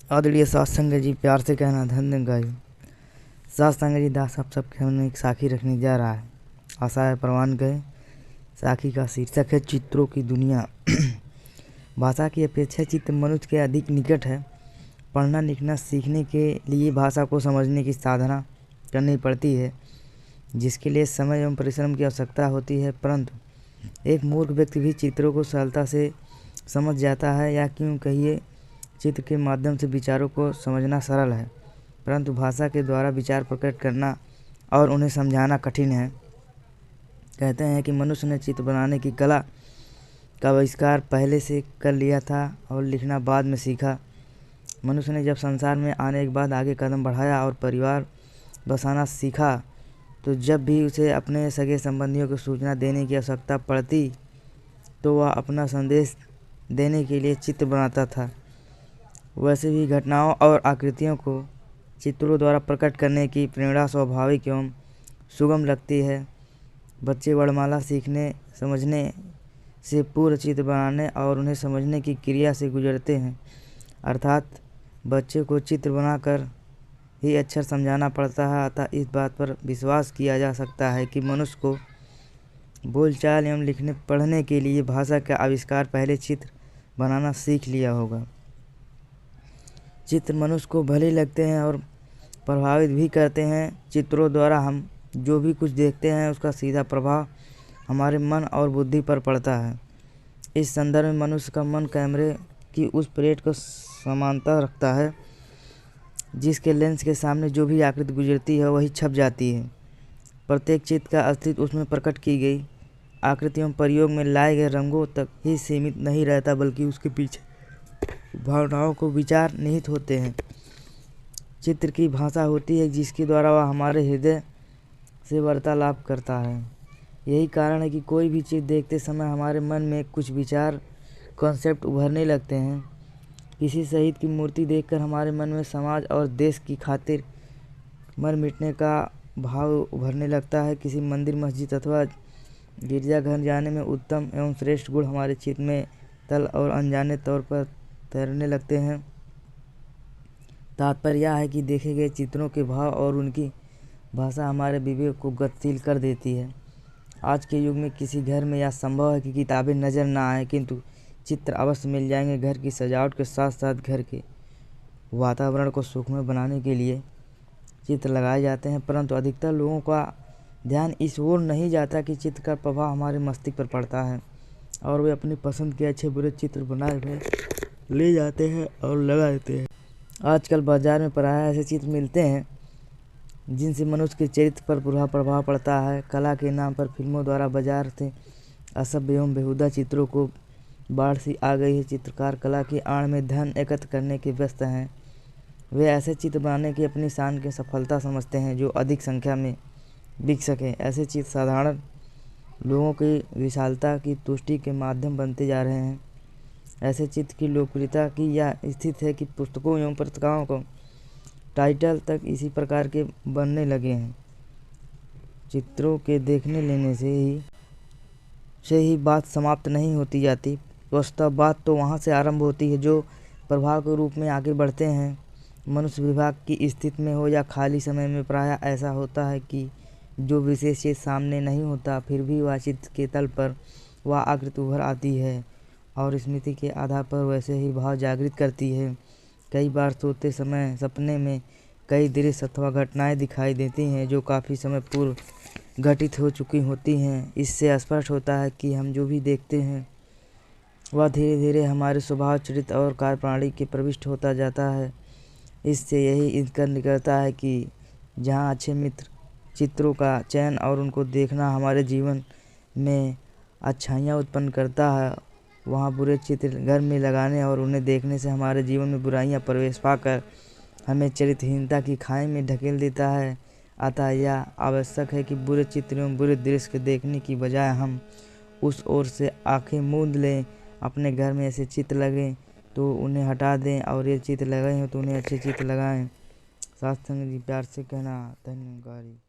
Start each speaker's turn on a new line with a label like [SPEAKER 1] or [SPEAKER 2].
[SPEAKER 1] आदरणीय सत्संग जी, प्यार से कहना धन्य गाई। सत्संग जी दास आप सबके हमने एक साखी रखने जा रहा है। आशा है प्रवान गए। साखी का शीर्षक है चित्रों की दुनिया। भाषा की अपेक्षा चित्र मनुष्य के अधिक निकट है। पढ़ना लिखना सीखने के लिए भाषा को समझने की साधना करनी पड़ती है, जिसके लिए समय एवं परिश्रम की आवश्यकता होती है। परंतु एक मूर्ख व्यक्ति भी चित्रों को सरलता से समझ जाता है, या क्यों कहिए चित्र के माध्यम से विचारों को समझना सरल है, परंतु भाषा के द्वारा विचार प्रकट करना और उन्हें समझाना कठिन है। कहते हैं कि मनुष्य ने चित्र बनाने की कला का आविष्कार पहले से कर लिया था और लिखना बाद में सीखा। मनुष्य ने जब संसार में आने के बाद आगे कदम बढ़ाया और परिवार बसाना सीखा, तो जब भी उसे अपने सगे संबंधियों को सूचना देने की आवश्यकता पड़ती तो वह अपना संदेश देने के लिए चित्र बनाता था। वैसे भी घटनाओं और आकृतियों को चित्रों द्वारा प्रकट करने की प्रेरणा स्वाभाविक एवं सुगम लगती है। बच्चे वर्णमाला सीखने समझने से पूर्व चित्र बनाने और उन्हें समझने की क्रिया से गुजरते हैं, अर्थात बच्चे को चित्र बनाकर ही अक्षर समझाना पड़ता है। अतः इस बात पर विश्वास किया जा सकता है कि मनुष्य को बोलचाल एवं लिखने पढ़ने के लिए भाषा का आविष्कार पहले चित्र बनाना सीख लिया होगा। चित्र मनुष्य को भले लगते हैं और प्रभावित भी करते हैं। चित्रों द्वारा हम जो भी कुछ देखते हैं उसका सीधा प्रभाव हमारे मन और बुद्धि पर पड़ता है। इस संदर्भ में मनुष्य का मन कैमरे की उस प्लेट को समांतर रखता है जिसके लेंस के सामने जो भी आकृति गुजरती है वही छप जाती है। प्रत्येक चित्र का अस्तित्व उसमें प्रकट की गई आकृतियों प्रयोग में लाए गए रंगों तक ही सीमित नहीं रहता, बल्कि उसके पीछे भावनाओं को विचार निहित होते हैं। चित्र की भाषा होती है जिसके द्वारा वह हमारे हृदय से वार्तालाप करता है। यही कारण है कि कोई भी चीज़ देखते समय हमारे मन में कुछ विचार कॉन्सेप्ट उभरने लगते हैं। किसी शहीद की मूर्ति देखकर हमारे मन में समाज और देश की खातिर मर मिटने का भाव उभरने लगता है। किसी मंदिर मस्जिद अथवा गिरजाघर जाने में उत्तम एवं श्रेष्ठ गुण हमारे चित्त में तल और अनजाने तौर पर तैरने लगते हैं। तात्पर्य यह है कि देखे गए चित्रों के भाव और उनकी भाषा हमारे विवेक को गतिशील कर देती है। आज के युग में किसी घर में यह संभव है कि किताबें नज़र ना आए, किंतु चित्र अवश्य मिल जाएंगे। घर की सजावट के साथ साथ घर के वातावरण को सुखमय बनाने के लिए चित्र लगाए जाते हैं, परंतु अधिकतर लोगों का ध्यान इस ओर नहीं जाता कि चित्र का प्रभाव हमारे मस्तिष्क पर पड़ता है और वे अपनी पसंद के अच्छे बुरे चित्र बनाए हुए ले जाते हैं और लगा देते हैं। आजकल बाजार में प्रायः ऐसे चित्र मिलते हैं जिनसे मनुष्य के चरित्र पर बुरा प्रभाव पड़ता है। कला के नाम पर फिल्मों द्वारा बाजार से असभ्य एवं बेहुदा चित्रों को बाढ़ सी आ गई है। चित्रकार कला की आड़ में धन एकत्र करने के व्यस्त हैं। वे ऐसे चित्र बनाने की अपनी शान की सफलता समझते हैं जो अधिक संख्या में बिक सकें। ऐसे चित्र साधारण लोगों की विशालता की तुष्टि के माध्यम बनते जा रहे हैं। ऐसे चित्र की लोकप्रियता की यह स्थिति है कि पुस्तकों एवं पत्रिकाओं को टाइटल तक इसी प्रकार के बनने लगे हैं। चित्रों के देखने लेने से ही बात समाप्त नहीं होती जाती। वस्तुतः बात तो वहाँ से आरंभ होती है जो प्रभाव के रूप में आगे बढ़ते हैं। मनुष्य विभाग की स्थिति में हो या खाली समय में प्रायः ऐसा होता है कि जो विशेष चीज़ सामने नहीं होता, फिर भी वह चित्र के तल पर वह आकृति उभर आती है और स्मृति के आधार पर वैसे ही भाव जागृत करती है। कई बार सोते समय सपने में कई दृश्य अथवा घटनाएं दिखाई देती हैं जो काफ़ी समय पूर्व घटित हो चुकी होती हैं। इससे स्पष्ट होता है कि हम जो भी देखते हैं वह धीरे धीरे हमारे स्वभाव, चरित्र और कार्यप्रणाली के प्रविष्ट होता जाता है। इससे यही इंकर निकलता है कि जहाँ अच्छे मित्र चित्रों का चयन और उनको देखना हमारे जीवन में अच्छाइयाँ उत्पन्न करता है, वहाँ बुरे चित्र घर में लगाने और उन्हें देखने से हमारे जीवन में बुराइयाँ प्रवेश पाकर हमें चरित्रहीनता की खाई में ढकेल देता है। अतः यह आवश्यक है कि बुरे चित्र एवं बुरे दृश्य के देखने की बजाय हम उस ओर से आंखें मूंद लें। अपने घर में ऐसे चित्र लगें तो उन्हें हटा दें और ये चित्र लगाए हैं तो उन्हें अच्छे चित्र लगाएं। सत्संग जी, प्यार से कहना धन्यवाद।